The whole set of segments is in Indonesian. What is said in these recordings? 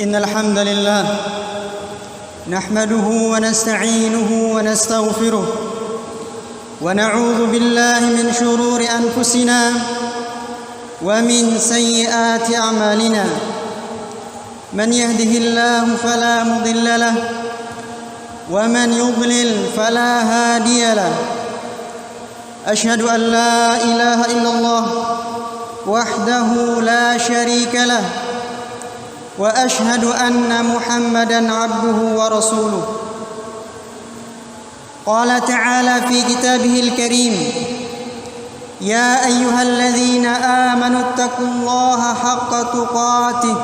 إن الحمد لله نحمده ونستعينه ونستغفره ونعوذ بالله من شرور أنفسنا ومن سيئات أعمالنا من يهده الله فلا مضل له ومن يضلل فلا هادي له أشهد أن لا إله إلا الله وحده لا شريك له وأشهد أن محمدا عبده ورسوله قال تعالى في كتابه الكريم يا أيها الذين آمنوا اتقوا الله حق تقاته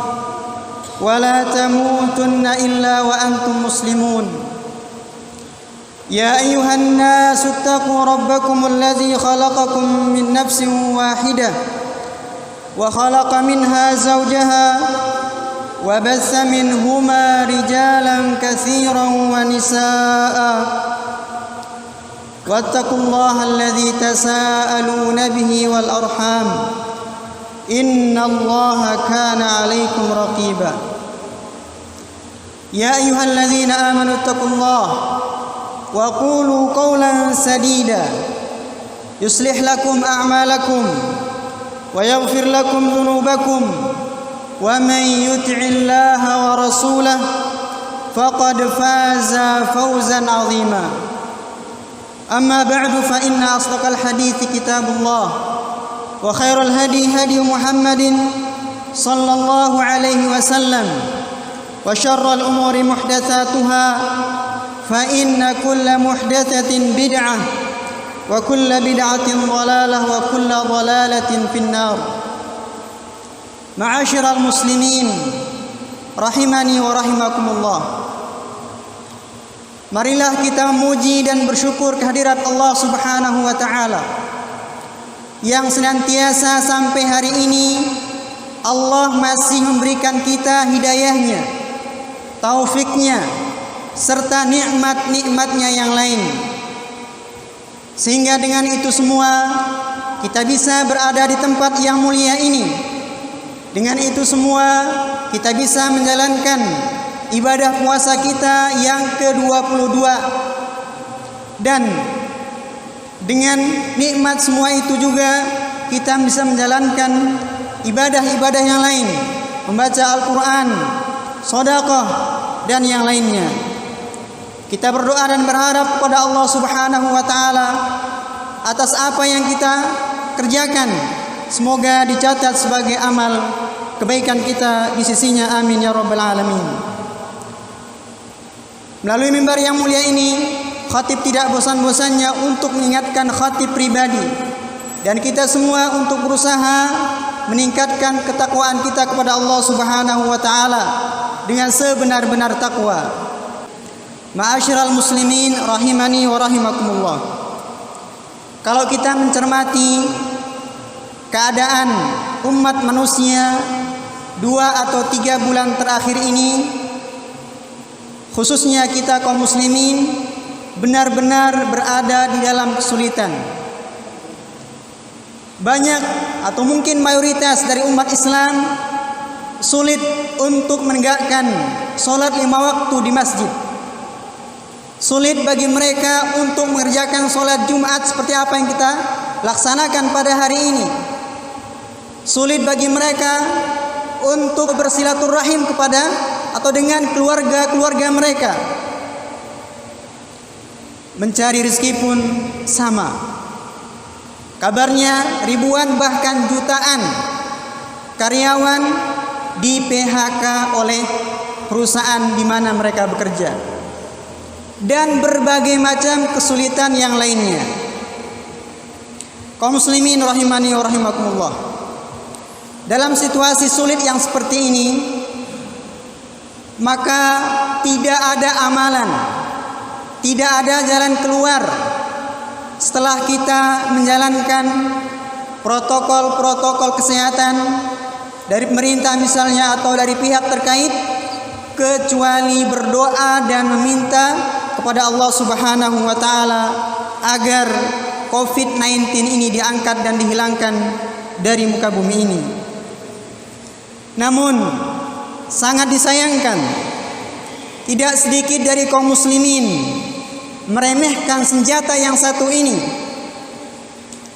ولا تموتن إلا وأنتم مسلمون يا أيها الناس اتقوا ربكم الذي خلقكم من نفس واحدة وخلق منها زوجها وبث منهما رجالا كثيرا ونساء واتقوا الله الذي تساءلون به والأرحام إن الله كان عليكم رقيبا يا أيها الذين آمنوا اتقوا الله وقولوا قولا سديدا يصلح لكم أعمالكم ويغفر لكم ذنوبكم ومن يطع الله ورسوله فقد فاز فوزا عظيما أما بعد فإن أصدق الحديث كتاب الله وخير الهدي هدي محمد صلى الله عليه وسلم وشر الأمور محدثاتها فإن كل محدثة بدعة وكل بدعة ضلالة وكل ضلالة في النار. Ma'asyiral muslimin rahimani wa rahimakumullah. Marilah kita memuji dan bersyukur kehadirat Allah Subhanahu wa taala yang senantiasa sampai hari ini Allah masih memberikan kita hidayahnya, taufiknya, serta nikmat-nikmatnya yang lain. Sehingga dengan itu semua kita bisa berada di tempat yang mulia ini. Dengan itu semua kita bisa menjalankan ibadah puasa kita yang ke-22. Dan dengan nikmat semua itu juga kita bisa menjalankan ibadah-ibadah yang lain, membaca Al-Quran, sedekah, dan yang lainnya. Kita berdoa dan berharap kepada Allah Subhanahu wa taala atas apa yang kita kerjakan, semoga dicatat sebagai amal kebaikan kita di sisinya, amin ya rabbal alamin. Melalui mimbar yang mulia ini, khatib tidak bosan-bosannya untuk mengingatkan khatib pribadi dan kita semua untuk berusaha meningkatkan ketakwaan kita kepada Allah Subhanahu wa taala dengan sebenar-benar takwa. Ma'asyiral muslimin rahimani wa rahimakumullah. Kalau kita mencermati keadaan umat manusia 2 atau 3 bulan terakhir ini, khususnya kita kaum muslimin benar-benar berada di dalam kesulitan. Banyak atau mungkin mayoritas dari umat Islam sulit untuk menegakkan sholat 5 waktu di masjid. Sulit bagi mereka untuk mengerjakan sholat Jumat seperti apa yang kita laksanakan pada hari ini. Sulit bagi mereka untuk bersilaturahim kepada atau dengan keluarga-keluarga mereka. Mencari rezeki pun sama. Kabarnya ribuan bahkan jutaan karyawan di PHK oleh perusahaan di mana mereka bekerja. Dan berbagai macam kesulitan yang lainnya. Kaum muslimin rahimani wa rahimakumullah. Dalam situasi sulit yang seperti ini, maka tidak ada amalan, tidak ada jalan keluar setelah kita menjalankan protokol-protokol kesehatan dari pemerintah misalnya atau dari pihak terkait, kecuali berdoa dan meminta kepada Allah Subhanahu wa taala agar COVID-19 ini diangkat dan dihilangkan dari muka bumi ini. Namun sangat disayangkan tidak sedikit dari kaum muslimin meremehkan senjata yang satu ini,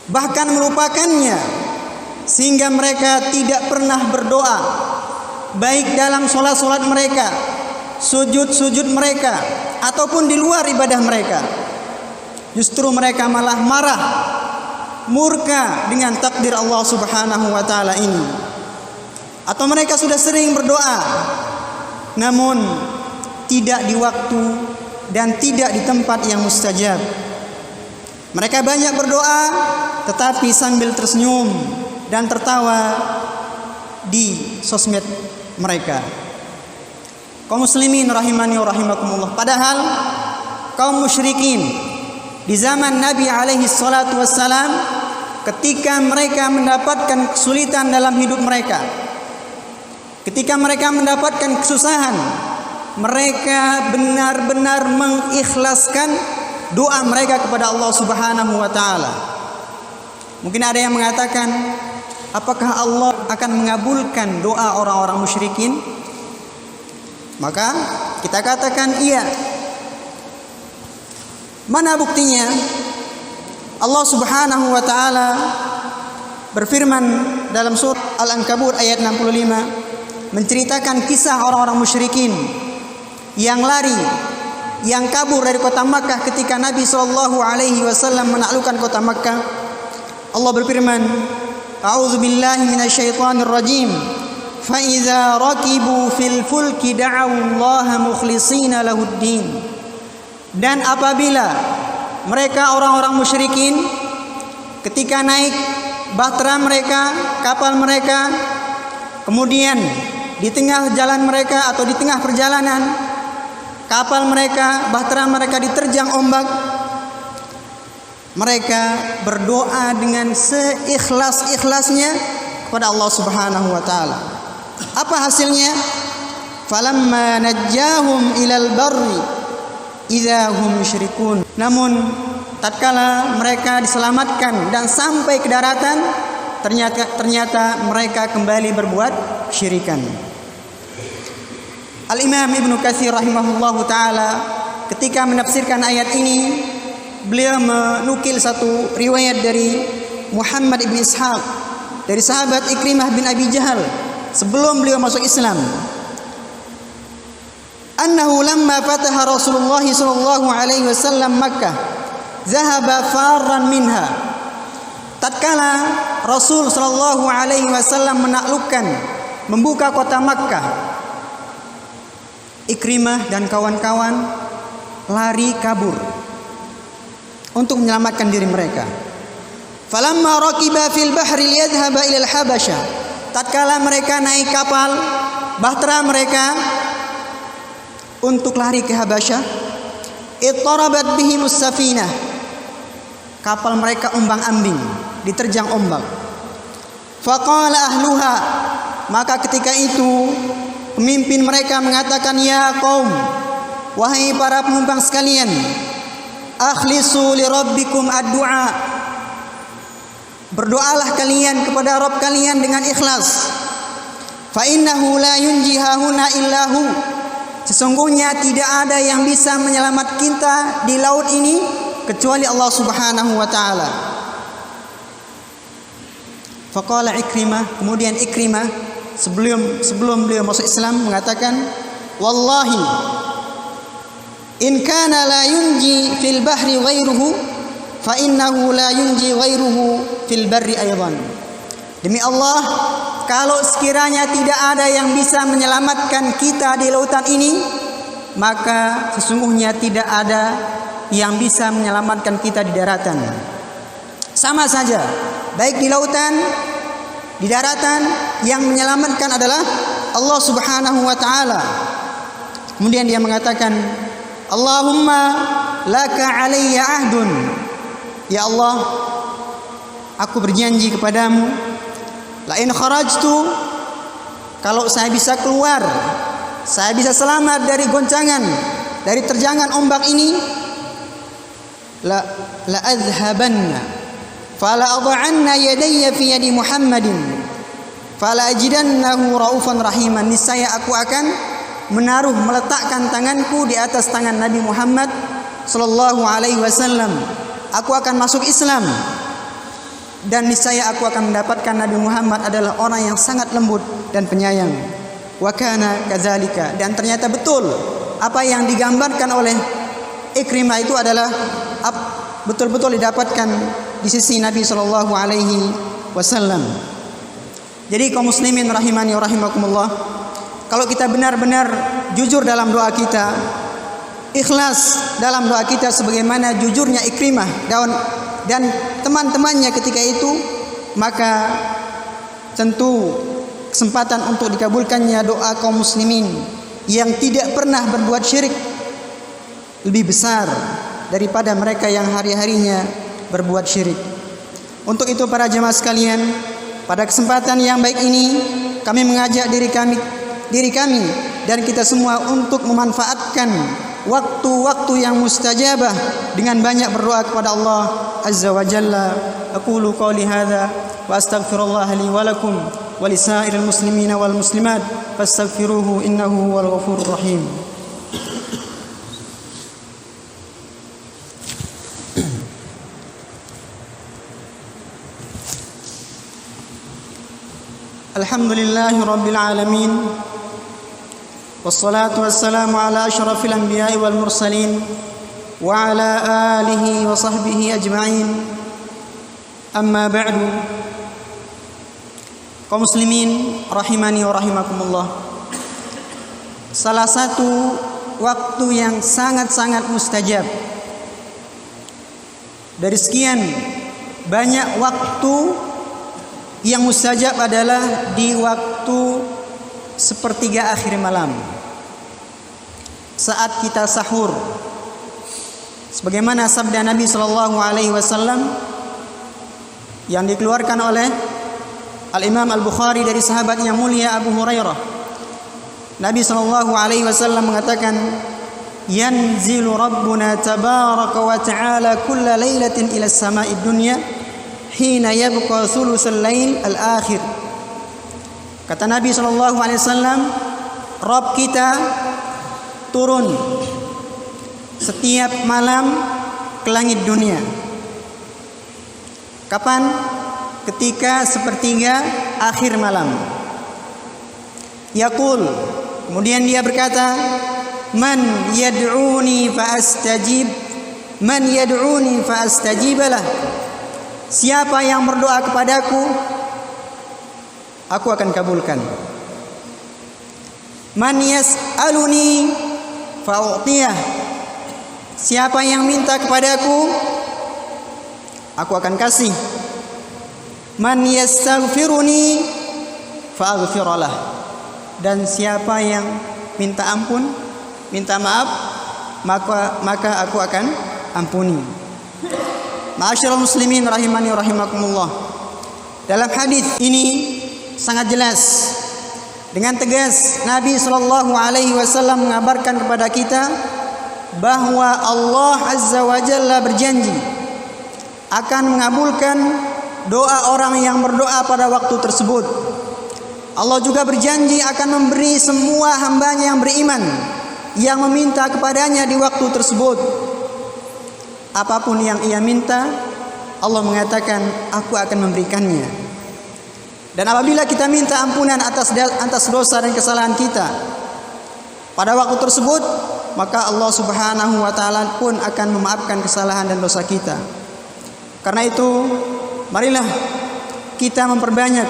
bahkan melupakannya, sehingga mereka tidak pernah berdoa, baik dalam sholat-sholat mereka, sujud-sujud mereka, ataupun di luar ibadah mereka. Justru mereka malah marah, murka dengan takdir Allah Subhanahu wa taala ini. Atau mereka sudah sering berdoa, namun tidak di waktu dan tidak di tempat yang mustajab. Mereka banyak berdoa tetapi sambil tersenyum dan tertawa di sosmed mereka. Kaum muslimin rahimani wa rahimakumullah. Padahal kaum musyrikin di zaman Nabi alaihi salatu wassalam, ketika mereka mendapatkan kesulitan dalam hidup mereka, ketika mereka mendapatkan kesusahan, mereka benar-benar mengikhlaskan doa mereka kepada Allah Subhanahu wa taala. Mungkin ada yang mengatakan, apakah Allah akan mengabulkan doa orang-orang musyrikin? Maka kita katakan iya. Mana buktinya? Allah Subhanahu wa taala berfirman dalam surah Al-Ankabut ayat 65, menceritakan kisah orang-orang musyrikin yang lari, yang kabur dari kota Makkah ketika Nabi sallallahu alaihi wasallam menaklukkan kota Makkah. Allah berfirman, "A'udzu billahi minasyaitonir rajim. Fa idza rakibu fil fulki da'u Allah mukhlishina lahuddin." Dan apabila mereka orang-orang musyrikin ketika naik bahtera mereka, kapal mereka, kemudian di tengah jalan mereka atau di tengah perjalanan kapal mereka, bahtera mereka diterjang ombak, mereka berdoa dengan seikhlas-ikhlasnya kepada Allah Subhanahu wa taala. Apa hasilnya? Falamma najjahum ilal barri idza hum yusyrikun. Namun tatkala mereka diselamatkan dan sampai ke daratan, ternyata mereka kembali berbuat syirikan. Al-Imam Ibnu Katsir rahimahullahu taala ketika menafsirkan ayat ini, beliau menukil satu riwayat dari Muhammad ibn Ishaq dari sahabat Ikrimah bin Abi Jahal sebelum beliau masuk Islam. Annahu lamma fataha Rasulullah sallallahu alaihi wasallam Makkah zahaba farran minha. Tatkala Rasul sallallahu alaihi wasallam menaklukkan, membuka kota Makkah, Ikrimah dan kawan-kawan lari kabur untuk menyelamatkan diri mereka. Falamma raqiba fil bahri liyadhhaba ila al-Habasyah. Tatkala mereka naik kapal bahtera mereka untuk lari ke Habasyah, ittarabat bihimus safinah. Kapal mereka ombang-ambing, diterjang ombak. Faqala ahluha, maka ketika itu pemimpin mereka mengatakan, ya qaum, wahai para penumpang sekalian, akhlisu li rabbikum ad-du'a. Berdoalah kalian kepada Rabb kalian dengan ikhlas. Fa innahu la yunji hahuna illahu. Sesungguhnya tidak ada yang bisa menyelamatkan kita di laut ini kecuali Allah Subhanahu wa taala. Faqala Ikrimah, kemudian Ikrimah sebelum beliau masuk Islam mengatakan, wallahi in kana la yunji fil bahri ghairuhu fa innahu la yunji ghairuhu fil barri aidan. Demi Allah, kalau sekiranya tidak ada yang bisa menyelamatkan kita di lautan ini, maka sesungguhnya tidak ada yang bisa menyelamatkan kita di daratan. Sama saja, baik di lautan, di daratan, yang menyelamatkan adalah Allah Subhanahu wa taala. Kemudian dia mengatakan, Allahumma laka alayya ahdun. Ya Allah, aku berjanji kepadamu, la in kharajtu, kalau saya bisa keluar, saya bisa selamat dari goncangan, dari terjangan ombak ini, la adhabanna fala ad'anna yadayya fi yadi Muhammadin fala ajidannahu raufan rahiman, niscaya aku akan meletakkan tanganku di atas tangan Nabi Muhammad sallallahu alaihi wasallam. Aku akan masuk Islam dan niscaya aku akan mendapatkan Nabi Muhammad adalah orang yang sangat lembut dan penyayang. Wa kana kadzalika, dan ternyata betul apa yang digambarkan oleh Ikrimah itu adalah betul-betul didapatkan di sisi Nabi sallallahu alaihi wasallam. Jadi kaum muslimin rahimani wa rahimakumullah, kalau kita benar-benar jujur dalam doa kita, ikhlas dalam doa kita sebagaimana jujurnya Ikrimah dan teman-temannya ketika itu, maka tentu kesempatan untuk dikabulkannya doa kaum muslimin yang tidak pernah berbuat syirik lebih besar daripada mereka yang hari-harinya berbuat syirik. Untuk itu para jemaah sekalian, pada kesempatan yang baik ini kami mengajak diri kami dan kita semua untuk memanfaatkan waktu-waktu yang mustajabah dengan banyak berdoa kepada Allah Azza wa Jalla. Aqulu qawli hadza wa astaghfirullah li wa lakum wa lisairil muslimina wal muslimat fastaghfiruhu innahu huwal ghafurur rahim. Alhamdulillahi rabbil alamin, wassalatu wassalamu ala asyrafil anbiya'i wal mursalin wa ala alihi wa sahbihi ajma'in. Amma ba'du. Kaum muslimin rahimani wa rahimakumullah, salah satu waktu yang sangat-sangat mustajab dari sekian banyak waktu yang mustajab adalah di waktu sepertiga akhir malam, saat kita sahur. Sebagaimana sabda Nabi sallallahu alaihi wasallam yang dikeluarkan oleh Al-Imam Al-Bukhari dari sahabat yang mulia Abu Hurairah. Nabi sallallahu alaihi wasallam mengatakan, "Yanzilu Rabbuna tabaraka wa ta'ala kulla lailatin ila as-sama'id dunya hina yabqa thulutsal lail al-akhir." Kata Nabi sallallahu alaihi wasallam, Rabb kita turun setiap malam ke langit dunia. Kapan? Ketika sepertiga akhir malam. Yaqul, kemudian dia berkata, "Man yad'uni fa astajib, man yad'uni fa astajibalah." Siapa yang berdoa kepadaku, aku akan kabulkan. Man yas'aluni fa'u'tiyah. Siapa yang minta kepadaku, aku akan kasih. Man yastaghfiruni fa'aghfiralah. Dan siapa yang minta ampun, minta maaf, maka aku akan ampuni. Ma'asyiral muslimin rahimani wa rahimakumullah, dalam hadis ini sangat jelas dengan tegas Nabi sallallahu alaihi wasallam mengabarkan kepada kita bahwa Allah Azza wa Jalla berjanji akan mengabulkan doa orang yang berdoa pada waktu tersebut. Allah juga berjanji akan memberi semua hambanya yang beriman yang meminta kepadanya di waktu tersebut. Apapun yang ia minta, Allah mengatakan, aku akan memberikannya. Dan apabila kita minta ampunan atas dosa dan kesalahan kita pada waktu tersebut, maka Allah Subhanahu wa taala pun akan memaafkan kesalahan dan dosa kita. Karena itu, marilah kita memperbanyak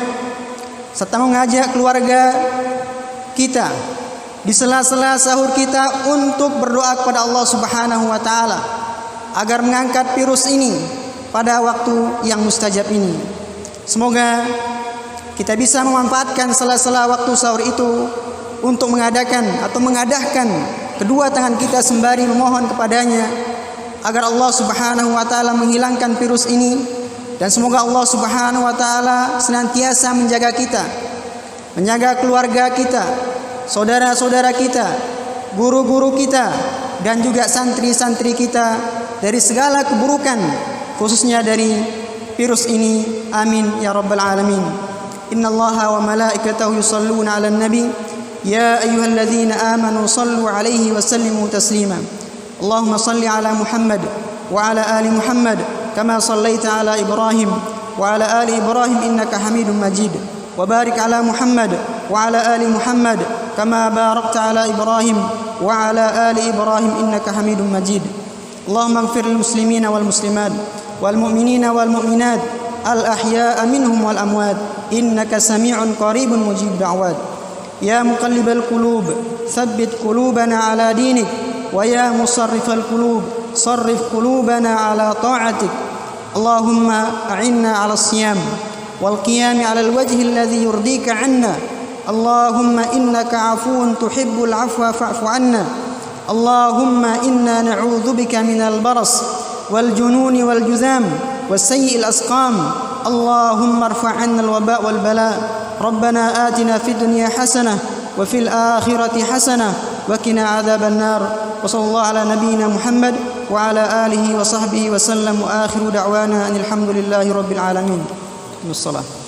serta mengajak keluarga kita di sela-sela sahur kita untuk berdoa kepada Allah Subhanahu wa taala agar mengangkat virus ini pada waktu yang mustajab ini. Semoga kita bisa memanfaatkan sela-sela waktu sahur itu untuk mengadahkan kedua tangan kita sembari memohon kepadanya agar Allah Subhanahu wa taala menghilangkan virus ini, dan semoga Allah Subhanahu wa taala senantiasa menjaga kita, menjaga keluarga kita, saudara-saudara kita, guru-guru kita, dan juga santri-santri kita dari segala keburukan, khususnya dari virus ini. Amin ya rabbal alamin. innallaha wa malaikatahu yusalluna 'alan nabi ya ayyuhalladzina amanu sallu 'alaihi wa sallimu taslima. Allahumma salli 'ala Muhammad wa 'ala ali Muhammad kama sallaita 'ala Ibrahim wa 'ala ali Ibrahim innaka Hamidum Majid. Wa barik 'ala Muhammad wa 'ala ali Muhammad kama barakta 'ala Ibrahim wa 'ala ali Ibrahim innaka Hamidum Majid. Allahumma ighfir lil muslimina wal muslimat wal mu'minina wal mu'minat al ahya'a minhum wal amwat innaka sami'un qaribun mujib da'wat. Ya muqallibal qulub tsabbit qulubana 'ala dinik wa ya musarrifal qulub sarrif qulubana 'ala ta'atik. Allahumma a'inna 'ala as-siyam wal qiyam 'ala al-wajhi alladhi yurdika 'anna. Allahumma innaka 'afuwun tuhibbul 'afwa fa'fu 'anna. Allahumma inna na'udzu bika minal baras wal jununi wal juzam wasayyi'il asqam. Allahumma irfa' 'anna al-waba' wal bala'. Rabbana atina fid dunya hasanah wa fil akhirati hasanah wa qina 'adzaban nar. Wa sallallahu ala nabiyyina Muhammad wa ala alihi wa sahbihi wa sallam wa akhiru da'wana alhamdulillahi rabbil alamin. Wassalam.